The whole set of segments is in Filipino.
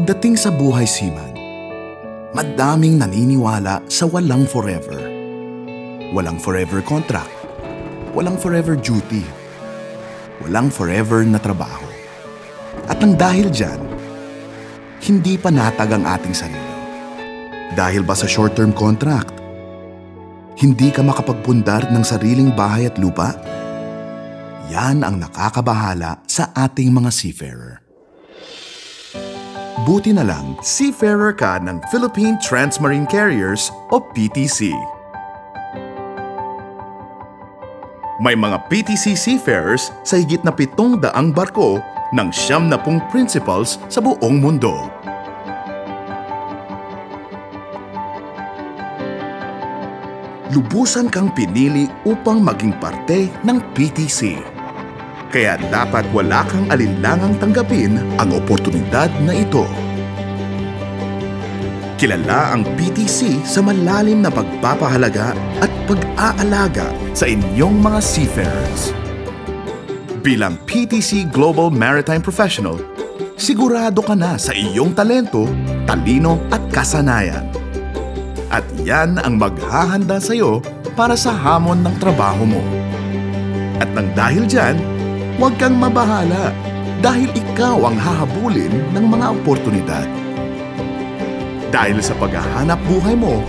Pagdating sa buhay seaman, madaming naniniwala sa walang forever. Walang forever contract, walang forever duty, walang forever na trabaho. At nang dahil dyan, hindi panatag ang ating sarili. Dahil ba sa short-term contract, hindi ka makapagpundar ng sariling bahay at lupa? Yan ang nakakabahala sa ating mga seafarer. Buti na lang, seafarer ka ng Philippine Transmarine Carriers o PTC. May mga PTC seafarers sa higit na 700 barko ng 70 principals sa buong mundo. Lubusan kang pinili upang maging parte ng PTC. Kaya dapat wala kang alinlangang tanggapin ang oportunidad na ito. Kilala ang PTC sa malalim na pagpapahalaga at pag-aalaga sa inyong mga seafarers. Bilang PTC Global Maritime Professional, sigurado ka na sa iyong talento, talino at kasanayan. At yan ang maghahanda sa iyo para sa hamon ng trabaho mo. At nang dahil dyan, huwag kang mabahala dahil ikaw ang hahabulin ng mga oportunidad. Dahil sa paghahanap buhay mo,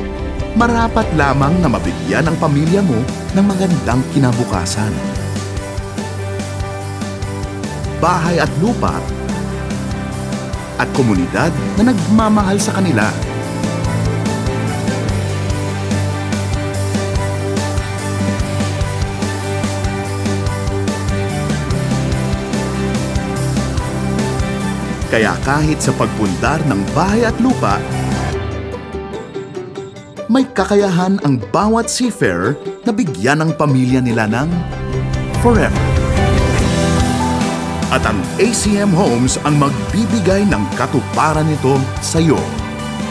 marapat lamang na mabigyan ang pamilya mo ng magandang kinabukasan. Bahay at lupa at komunidad na nagmamahal sa kanila. Kaya kahit sa pagpundar ng bahay at lupa, may kakayahan ang bawat seafarer na bigyan ang pamilya nila ng forever. At ang ACM Homes ang magbibigay ng katuparan nito sa iyo.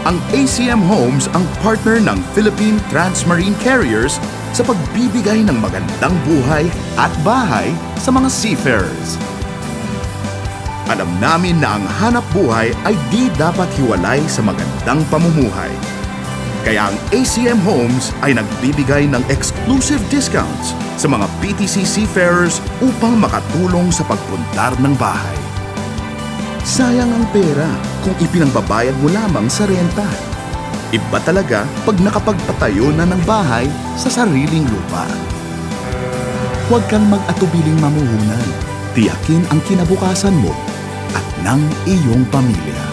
Ang ACM Homes ang partner ng Philippine Transmarine Carriers sa pagbibigay ng magandang buhay at bahay sa mga seafarers. Alam namin na ang hanap buhay ay di dapat hiwalay sa magandang pamumuhay. Kaya ang ACM Homes ay nagbibigay ng exclusive discounts sa mga PTC seafarers upang makatulong sa pagpundar ng bahay. Sayang ang pera kung ipinangbabayad mo lamang sa renta. Iba talaga pag nakapagpatayo na ng bahay sa sariling lupa. Huwag kang mag-atubiling mamuhunan. Tiyakin ang kinabukasan mo at ng iyong pamilya.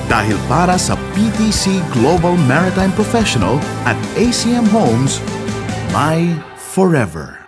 Dahil para sa PTC Global Maritime Professional at ACM Homes, my forever.